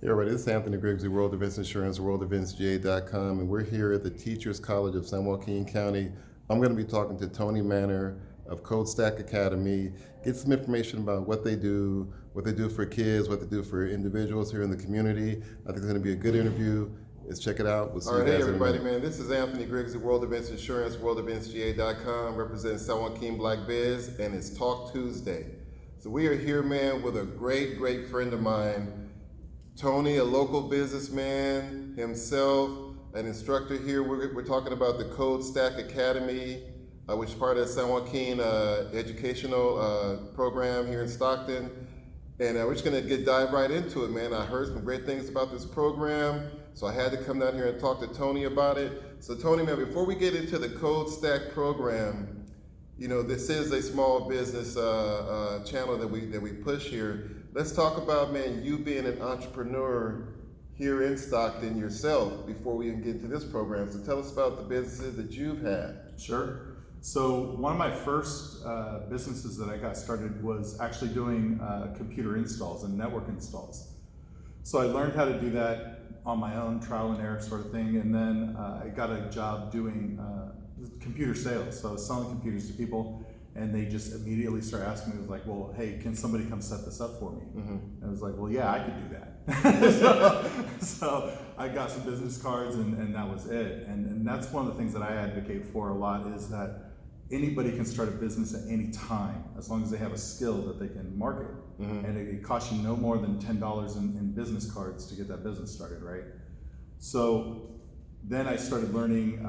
Hey everybody, this is Anthony Griggs, World Events Insurance, worldeventsga.com, and we're here at the Teachers College of San Joaquin County. I'm going to be talking to Tony Manor of Codestack Academy, get some information about what they do for kids, what they do for individuals here in the community. I think it's going to be a good interview. Let's check it out. We'll see you guys. All right, hey everybody, man. This is Anthony Griggs at World Events Insurance, worldeventsga.com, representing San Joaquin Black Biz, and it's Talk Tuesday. So we are here, man, with a great friend of mine, Tony, a local businessman himself, an instructor here. We're talking about the Codestack Academy, which is part of the San Joaquin educational program here in Stockton. And we're just gonna dive right into it, man. I heard some great things about this program, so I had to come down here and talk to Tony about it. So Tony, man, before we get into the Codestack program, you know, this is a small business channel that we push here. Let's talk about, man, you being an entrepreneur here in Stockton yourself before we even get into this program. So tell us about the businesses that you've had. Sure. So one of my first businesses that I got started was actually doing computer installs and network installs. So I learned how to do that on my own, trial and error sort of thing, and then I got a job doing computer sales. So I was selling computers to people, and they just immediately started asking me, like, well, hey, can somebody come set this up for me? Mm-hmm. And I was like, well, yeah, I could do that. so I got some business cards, and that was it. And that's one of the things that I advocate for a lot, is that anybody can start a business at any time, as long as they have a skill that they can market. Mm-hmm. And it costs you no more than $10 in business cards to get that business started, right? So then I started learning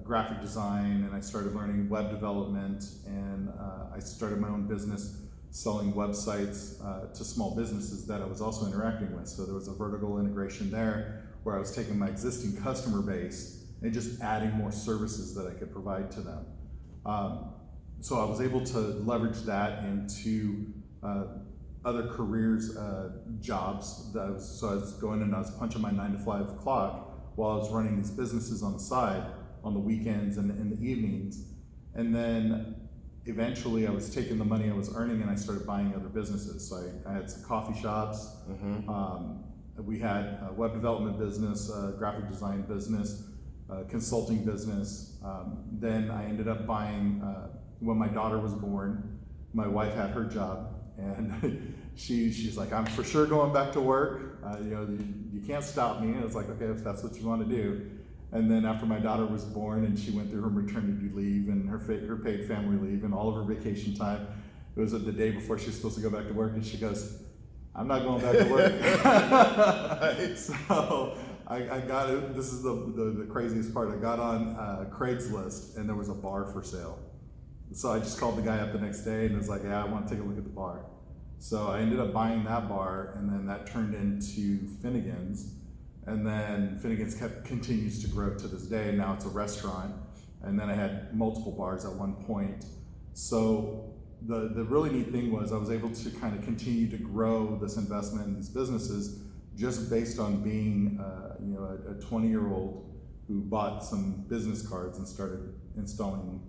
graphic design, and I started learning web development, and I started my own business selling websites to small businesses that I was also interacting with. So there was a vertical integration there where I was taking my existing customer base and just adding more services that I could provide to them. So I was able to leverage that into other careers, jobs. So I was going and I was punching my 9 to 5 clock while I was running these businesses on the side, on the weekends and in the evenings. And then eventually I was taking the money I was earning and I started buying other businesses. So I had some coffee shops. Mm-hmm. We had a web development business, a graphic design business, consulting business. Then I ended up buying, when my daughter was born, my wife had her job, and she's like, I'm for sure going back to work. You can't stop me. And I was like, okay, if that's what you want to do. And then after my daughter was born and she went through her maternity leave and her paid family leave and all of her vacation time, it was the day before she was supposed to go back to work, and she goes, I'm not going back to work. So I got it. This is the craziest part. I got on Craigslist, and there was a bar for sale. So I just called the guy up the next day and was like, yeah, I want to take a look at the bar. So I ended up buying that bar, and then that turned into Finnegan's. And then Finnegan's continues to grow to this day, and now it's a restaurant. And then I had multiple bars at one point. So the really neat thing was I was able to kind of continue to grow this investment in these businesses just based on being a 20-year-old who bought some business cards and started installing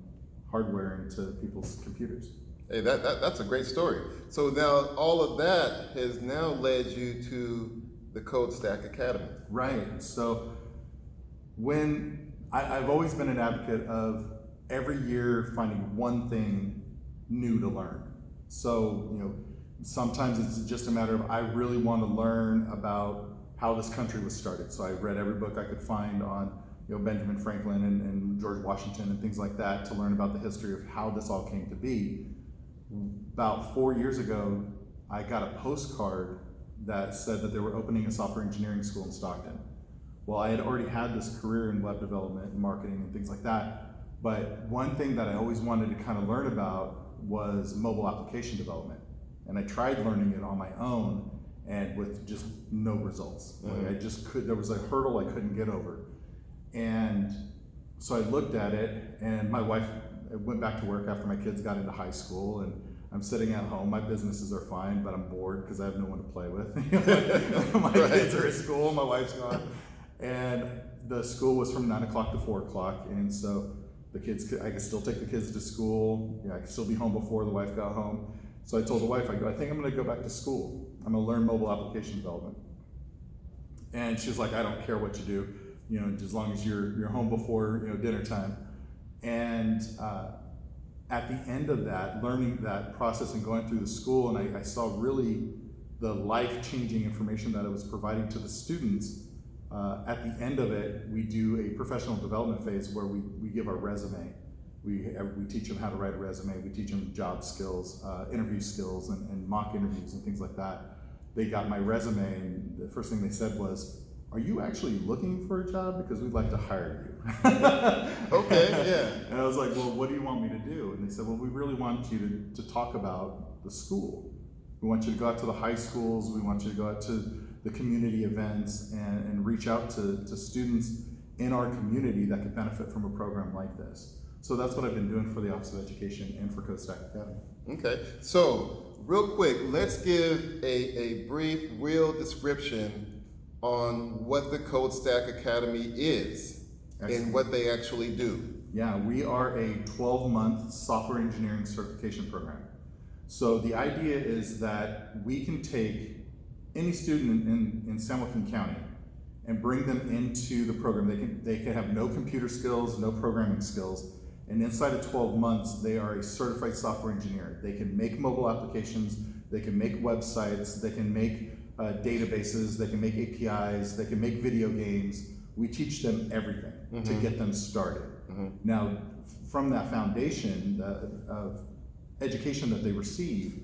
hardware into people's computers. Hey, that's a great story. So now all of that has now led you to the Codestack Academy. Right. So when I've always been an advocate of every year finding one thing new to learn. So, sometimes it's just a matter of, I really want to learn about how this country was started. So I read every book I could find on Benjamin Franklin and George Washington and things like that to learn about the history of how this all came to be. About 4 years ago, I got a postcard that said that they were opening a software engineering school in Stockton. Well, I had already had this career in web development and marketing and things like that, but one thing that I always wanted to kind of learn about was mobile application development. And I tried learning it on my own, and with just no results. Mm-hmm. Like there was a hurdle I couldn't get over. And so I looked at it, and my wife went back to work after my kids got into high school, and I'm sitting at home. My businesses are fine, but I'm bored because I have no one to play with. My kids are at school, my wife's gone. And the school was from 9 o'clock to 4 o'clock, and so I could still take the kids to school. I could still be home before the wife got home. So I told the wife, I think I'm gonna go back to school. I'm gonna learn mobile application development. And she's like, I don't care what you do, you know, as long as you're home before, you know, dinner time. And at the end of that, learning that process and going through the school, and I saw really the life-changing information that it was providing to the students. At the end of it, we do a professional development phase where we give our resume. We teach them how to write a resume. We teach them job skills, interview skills, and mock interviews and things like that. They got my resume, and the first thing they said was, "Are you actually looking for a job? Because we'd like to hire you." Okay, yeah. And I was like, "Well, what do you want me to do?" And they said, "Well, we really want you to talk about the school. We want you to go out to the high schools. We want you to go out to the community events and reach out to students in our community that could benefit from a program like this." So that's what I've been doing for the Office of Education and for Codestack Academy. Okay, so real quick, let's give a brief, real description on what the Codestack Academy is. Excellent. And what they actually do. Yeah, we are a 12-month software engineering certification program. So the idea is that we can take any student in San Joaquin County and bring them into the program. They can have no computer skills, no programming skills, and inside of 12 months, they are a certified software engineer. They can make mobile applications, they can make websites, they can make databases, they can make APIs, they can make video games. We teach them everything to get them started. Now, from that foundation of education that they receive,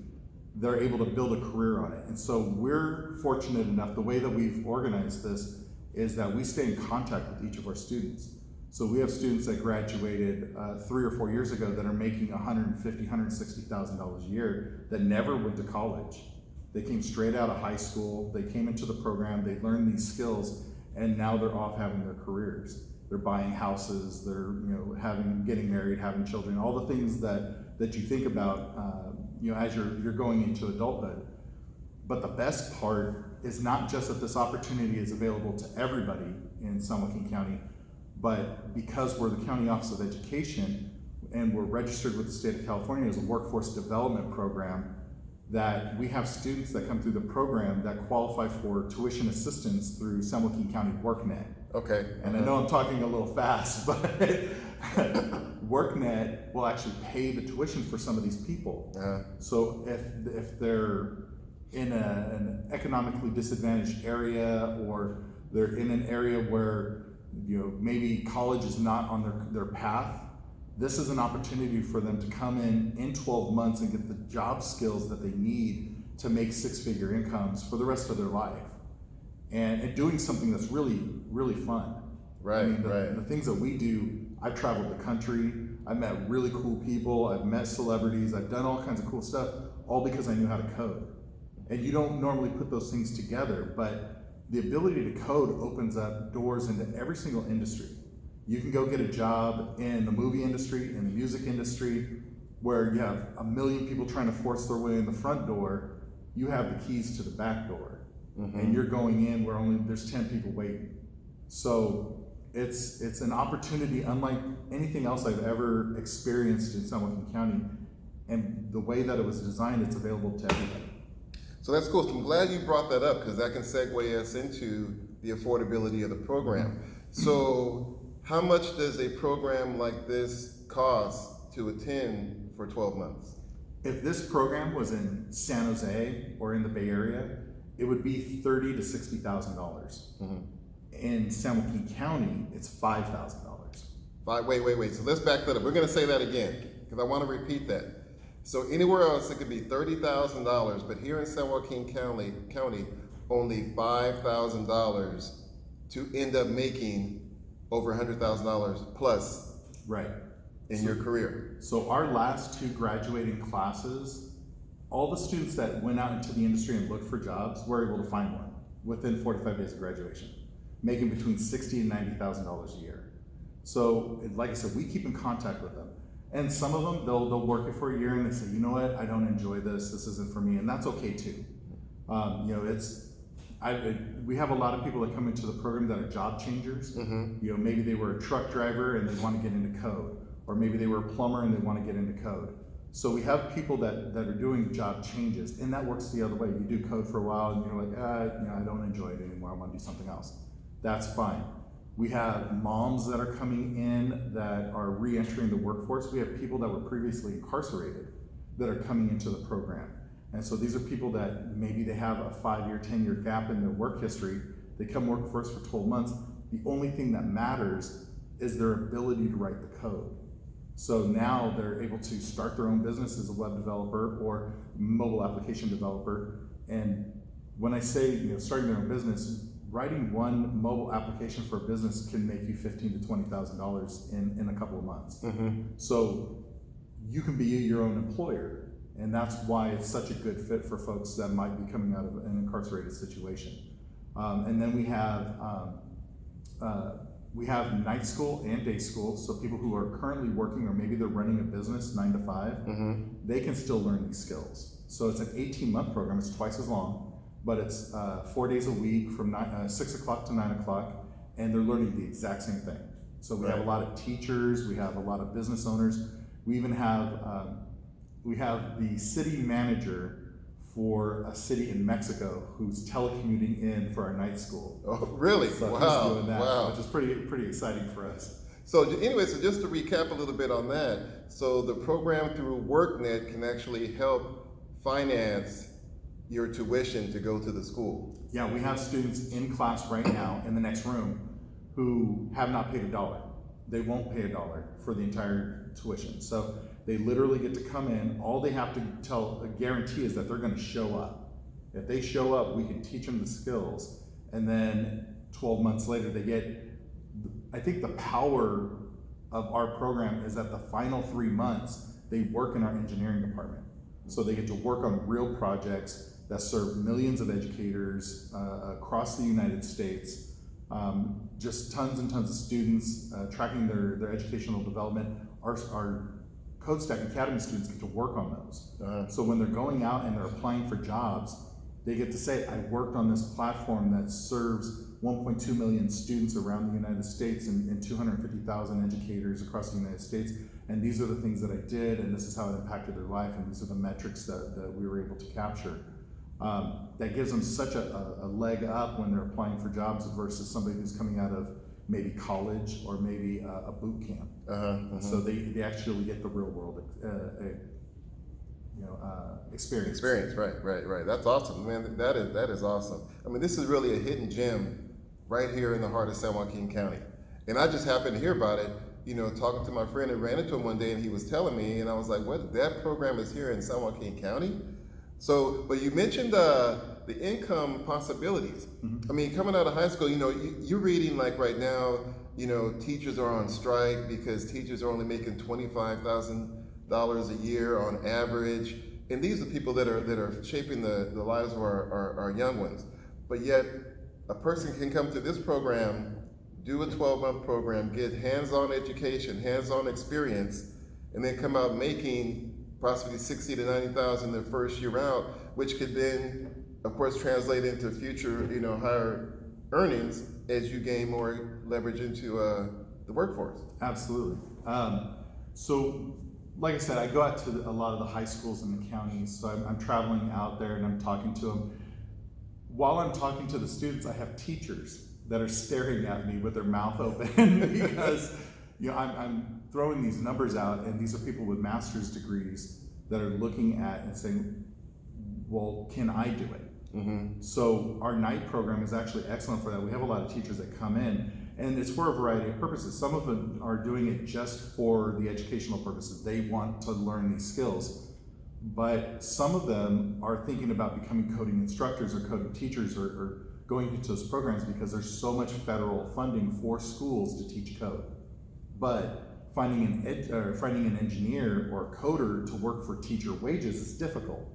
they're able to build a career on it. And so we're fortunate enough, the way that we've organized this is that we stay in contact with each of our students. So we have students that graduated 3 or 4 years ago that are making $150,000, $160,000 a year that never went to college. They came straight out of high school, they came into the program, they learned these skills, and now they're off having their careers. They're buying houses, they're getting married, having children, all the things that you think about as you're going into adulthood. But the best part is not just that this opportunity is available to everybody in San Joaquin County, but because we're the County Office of Education and we're registered with the state of California as a workforce development program, that we have students that come through the program that qualify for tuition assistance through San Joaquin County WorkNet. Okay. And I know I'm talking a little fast, but WorkNet will actually pay the tuition for some of these people. So if they're in an economically disadvantaged area, or they're in an area where maybe college is not on their path, this is an opportunity for them to come in 12 months and get the job skills that they need to make 6-figure incomes for the rest of their life. And doing something that's really, really fun. Right, the things that we do, I've traveled the country, I've met really cool people, I've met celebrities, I've done all kinds of cool stuff, all because I knew how to code. And you don't normally put those things together, but the ability to code opens up doors into every single industry. You can go get a job in the movie industry, in the music industry, where you have 1 million people trying to force their way in the front door. You have the keys to the back door, and you're going in where there's 10 people waiting. So it's an opportunity unlike anything else I've ever experienced in San Joaquin County, and the way that it was designed, it's available to everybody. So that's cool. So I'm glad you brought that up, because that can segue us into the affordability of the program. So how much does a program like this cost to attend for 12 months? If this program was in San Jose or in the Bay Area, it would be $30,000 to $60,000. In San Joaquin County, it's $5,000. Wait. So let's back that up. We're going to say that again, because I want to repeat that. So anywhere else, it could be $30,000, but here in San Joaquin County, only $5,000 to end up making over $100,000 plus in your career. So our last 2 graduating classes, all the students that went out into the industry and looked for jobs were able to find one within 45 days of graduation, making between $60,000 and $90,000 a year. So like I said, we keep in contact with them. And some of them, they'll work it for a year and they say, you know what, I don't enjoy this isn't for me, and that's okay too. We have a lot of people that come into the program that are job changers. Maybe they were a truck driver and they want to get into code, or maybe they were a plumber and they want to get into code. So we have people that are doing job changes, and that works the other way. You do code for a while, and you're like, I don't enjoy it anymore. I want to do something else. That's fine. We have moms that are coming in that are re-entering the workforce. We have people that were previously incarcerated that are coming into the program. And so these are people that maybe they have a 5-year, 10-year gap in their work history. They come work for us for 12 months. The only thing that matters is their ability to write the code. So now they're able to start their own business as a web developer or mobile application developer. And when I say starting their own business, writing one mobile application for a business can make you $15,000 to $20,000 in a couple of months. So you can be your own employer, and that's why it's such a good fit for folks that might be coming out of an incarcerated situation. And then we have night school and day school, so people who are currently working or maybe they're running a business 9 to 5, they can still learn these skills. So it's an 18-month program, it's twice as long, but it's 4 days a week from 6 o'clock to 9 o'clock, and they're learning the exact same thing. So we have a lot of teachers, we have a lot of business owners, we even have the city manager for a city in Mexico who's telecommuting in for our night school. Oh, really? So wow. he's doing that, wow. which is pretty exciting for us. So anyway, so just to recap a little bit on that, so the program through WorkNet can actually help finance your tuition to go to the school. Yeah, we have students in class right now in the next room who have not paid $1. They won't pay $1 for the entire tuition. So they literally get to come in. All they have to guarantee is that they're going to show up. If they show up, we can teach them the skills, and then 12 months later they get. I think the power of our program is that the final 3 months they work in our engineering department, so they get to work on real projects that serve millions of educators across the United States. Just tons and tons of students tracking their educational development. Our Codestack Academy students get to work on those. So when they're going out and they're applying for jobs, they get to say, I worked on this platform that serves 1.2 million students around the United States and 250,000 educators across the United States. And these are the things that I did, and this is how it impacted their life, and these are the metrics that we were able to capture. That gives them such a leg up when they're applying for jobs versus somebody who's coming out of maybe college or maybe a boot camp. So they actually get the real world experience. Right. That's awesome, man. That is awesome. I mean, this is really a hidden gem right here in the heart of San Joaquin County. And I just happened to hear about it, talking to my friend, and ran into him one day, and he was telling me, and I was like, what? That program is here in San Joaquin County? So, but you mentioned the income possibilities. I mean, coming out of high school, you're reading like right now, teachers are on strike because teachers are only making $25,000 a year on average. And these are people that are shaping the lives of our young ones. But yet, a person can come to this program, do a 12-month program, get hands-on education, hands-on experience, and then come out making possibly $60,000 to $90,000 their first year out, which could then, of course, translate into future, higher earnings as you gain more leverage into the workforce. Absolutely. So, like I said, I go out to a lot of the high schools in the counties, so I'm traveling out there and I'm talking to them. While I'm talking to the students, I have teachers that are staring at me with their mouth open because I'm throwing these numbers out, and these are people with master's degrees that are looking at and saying, well, can I do it? So our night program is actually excellent for that. We have a lot of teachers that come in, and it's for a variety of purposes. Some of them are doing it just for the educational purposes. They want to learn these skills. But some of them are thinking about becoming coding instructors or coding teachers or going into those programs because there's so much federal funding for schools to teach code. But finding an engineer or a coder to work for teacher wages is difficult.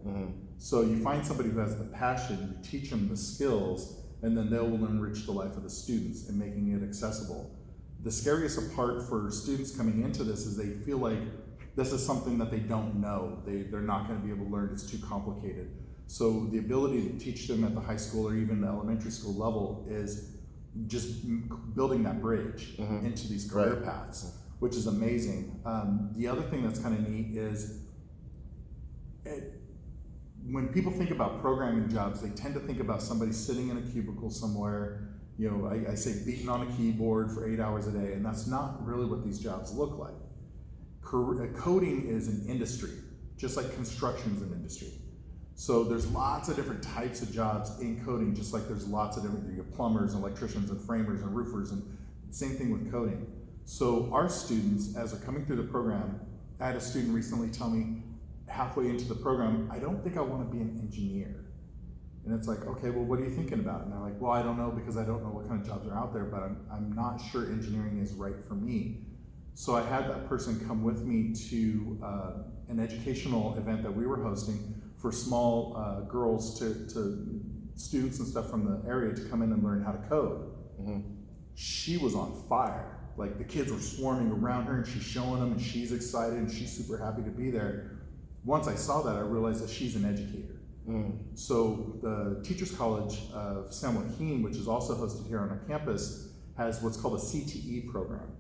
So you find somebody who has the passion, you teach them the skills, and then they will enrich the life of the students and making it accessible. The scariest part for students coming into this is they feel like this is something that they don't know. They're not going to be able to learn, it's too complicated. So the ability to teach them at the high school or even the elementary school level is just building that bridge into these career paths, which is amazing. The other thing that's kind of neat is when people think about programming jobs, they tend to think about somebody sitting in a cubicle somewhere, I say beating on a keyboard for 8 hours a day, and that's not really what these jobs look like. Coding is an industry, just like construction is an industry. So there's lots of different types of jobs in coding, just like there's lots of different, you have plumbers and electricians and framers and roofers, and same thing with coding. So our students, as they're coming through the program, I had a student recently tell me halfway into the program, I don't think I want to be an engineer. And it's like, okay, well, what are you thinking about? And they're like, well, I don't know, because I don't know what kind of jobs are out there, but I'm not sure engineering is right for me. So I had that person come with me to an educational event that we were hosting for small girls to students and stuff from the area to come in and learn how to code. Mm-hmm. She was on fire. Like, the kids were swarming around her and she's showing them and she's excited and she's super happy to be there. Once I saw that, I realized that she's an educator. So the Teachers College of San Joaquin, which is also hosted here on our campus, has what's called a CTE program,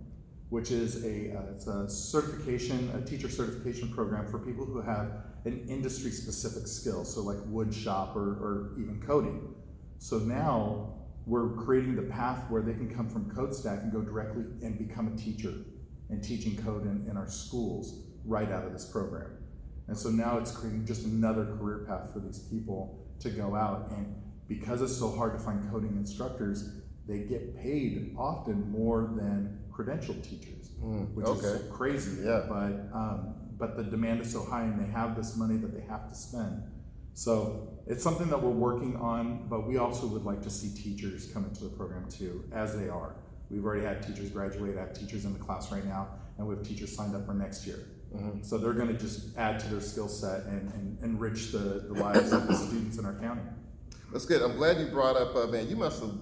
which is it's a teacher certification program for people who have an industry-specific skill, so like wood shop or even coding. So now we're creating the path where they can come from Codestack and go directly and become a teacher and teaching code in our schools right out of this program. And so now it's creating just another career path for these people to go out. And because it's so hard to find coding instructors, they get paid often more than credentialed teachers, which is crazy. Yeah. But the demand is so high and they have this money that they have to spend. So it's something that we're working on, but we also would like to see teachers come into the program too, as they are. We've already had teachers graduate, I have teachers in the class right now, and we have teachers signed up for next year. Mm-hmm. So they're going to just add to their skill set and enrich the lives of the students in our county. That's good. I'm glad you brought up, man, you must have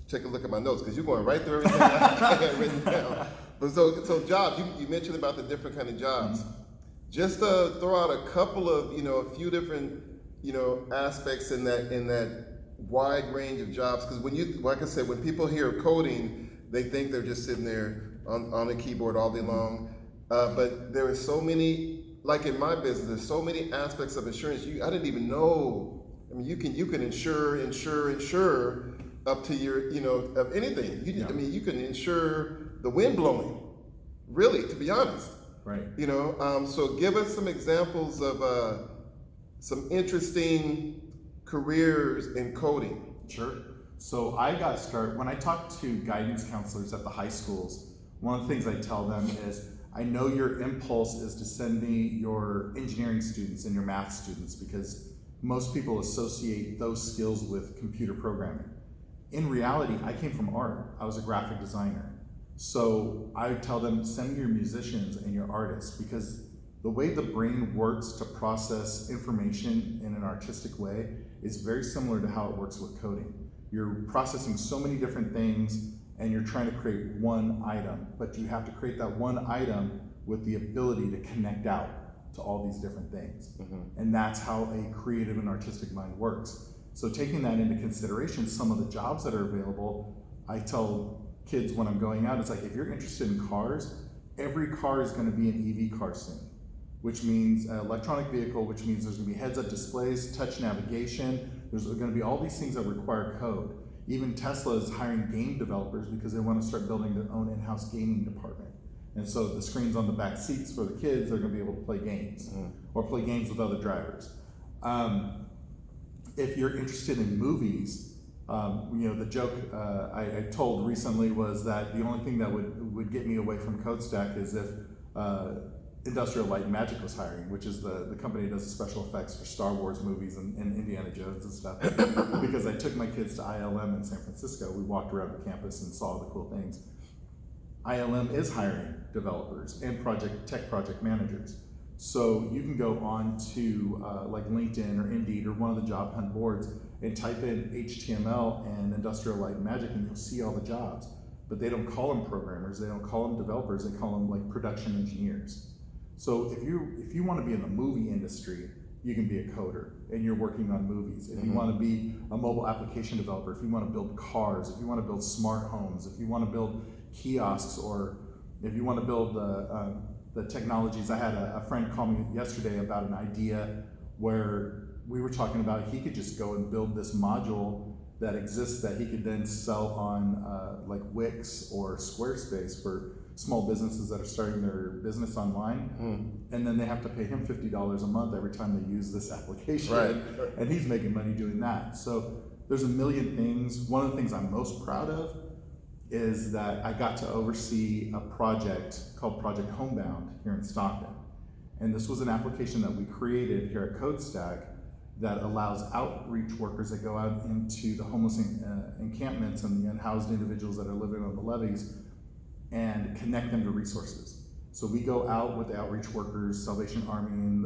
taken a look at my notes, because you're going right through everything I had written down. But so jobs, you mentioned about the different kind of jobs. Mm-hmm. Just to throw out a couple of, a few different, aspects in that wide range of jobs, because like I said, when people hear coding, they think they're just sitting there on a keyboard all day long. But there are so many, like in my business, there's so many aspects of insurance I didn't even know. I mean, you can insure up to your, of anything. I mean, you can insure the wind blowing, really, to be honest. Right. So give us some examples of some interesting careers in coding. Sure. So I got started, when I talk to guidance counselors at the high schools, one of the things I tell them is, I know your impulse is to send me your engineering students and your math students, because most people associate those skills with computer programming. In reality, I came from art. I was a graphic designer. So I tell them, send me your musicians and your artists, because the way the brain works to process information in an artistic way is very similar to how it works with coding. You're processing so many different things and you're trying to create one item, but you have to create that one item with the ability to connect out to all these different things. Mm-hmm. And that's how a creative and artistic mind works. So taking that into consideration, some of the jobs that are available, I tell kids when I'm going out, it's like, if you're interested in cars, every car is gonna be an EV car soon, which means an electronic vehicle, which means there's gonna be heads-up displays, touch navigation, there's gonna be all these things that require code. Even Tesla is hiring game developers because they want to start building their own in-house gaming department. And so the screens on the back seats for the kids, they're going to be able to play games or play games with other drivers. If you're interested in movies, the joke I told recently was that the only thing that would get me away from Codestack is if Industrial Light and Magic was hiring, which is the company that does the special effects for Star Wars movies and Indiana Jones and stuff. Because I took my kids to ILM in San Francisco. We walked around the campus and saw the cool things. ILM is hiring developers and tech project managers. So you can go on to like LinkedIn or Indeed or one of the job hunt boards and type in HTML and Industrial Light and Magic, and you'll see all the jobs. But they don't call them programmers, they don't call them developers, they call them like production engineers. So if you want to be in the movie industry, you can be a coder and you're working on movies. If you want to be a mobile application developer, if you want to build cars, if you want to build smart homes, if you want to build kiosks, or if you want to build the technologies. I had a friend call me yesterday about an idea where we were talking about he could just go and build this module that exists that he could then sell on like Wix or Squarespace for small businesses that are starting their business online, and then they have to pay him $50 a month every time they use this application, Right. and he's making money doing that. So there's a million things. One of the things I'm most proud of is that I got to oversee a project called Project Homebound here in Stockton. And this was an application that we created here at Codestack that allows outreach workers that go out into the homeless encampments and the unhoused individuals that are living on the levees and connect them to resources. So we go out with the outreach workers, Salvation Army and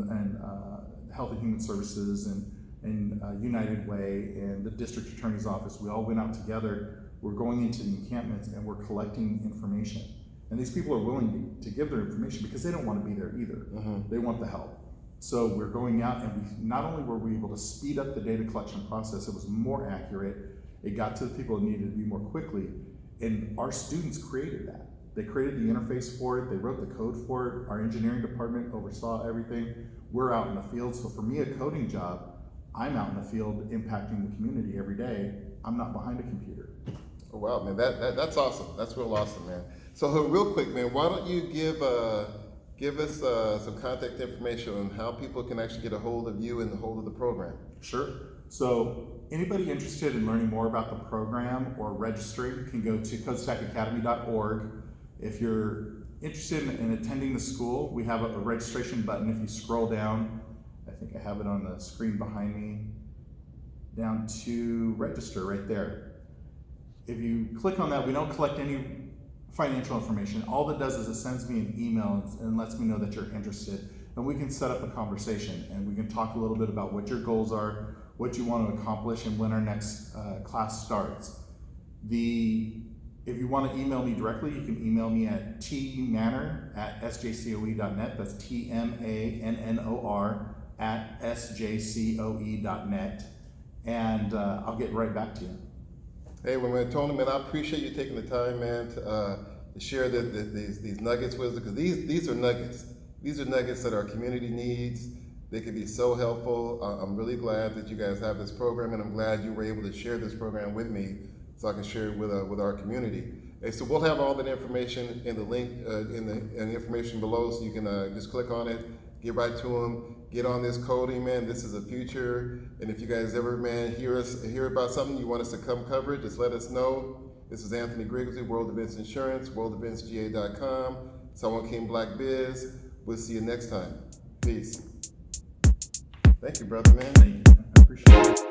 Health and Human Services and United Way and the district attorney's office. We all went out together. We're going into the encampments and we're collecting information. And these people are willing to give their information because they don't want to be there either. They want the help. So we're going out and not only were we able to speed up the data collection process, it was more accurate. It got to the people that needed to be more quickly. And our students created that. They created the interface for it. They wrote the code for it. Our engineering department oversaw everything. We're out in the field. So for me, a coding job, I'm out in the field impacting the community every day. I'm not behind a computer. Oh, wow, man, that's awesome. That's real awesome, man. So real quick, man, why don't you give us some contact information on how people can actually get a hold of you and a hold of the program? Sure. So anybody interested in learning more about the program or registering can go to codestackacademy.org. If you're interested in attending the school, we have a registration button. If you scroll down, I think I have it on the screen behind me, down to register right there. If you click on that, we don't collect any financial information. All it does is it sends me an email and lets me know that you're interested, and we can set up a conversation and we can talk a little bit about what your goals are, what you want to accomplish, and when our next class starts. If you want to email me directly, you can email me at tmannor@sjcoe.net. That's TMANNOR@sjcoe.net, and I'll get right back to you. Hey, well, man, Tony, man, I appreciate you taking the time, man, to share these nuggets with us, because these are nuggets. These are nuggets that our community needs. They can be so helpful. I'm really glad that you guys have this program, and I'm glad you were able to share this program with me so I can share it with our community. Hey, so we'll have all that information in the link, in the information below, so you can just click on it, get right to them, get on this coding, man. This is the future. And if you guys ever, man, hear about something you want us to come cover, just let us know. This is Anthony Grigsby, World Events Insurance, worldeventsga.com, Joaquin Black Biz. We'll see you next time. Peace. Thank you, brother, man. Thank you. I appreciate it.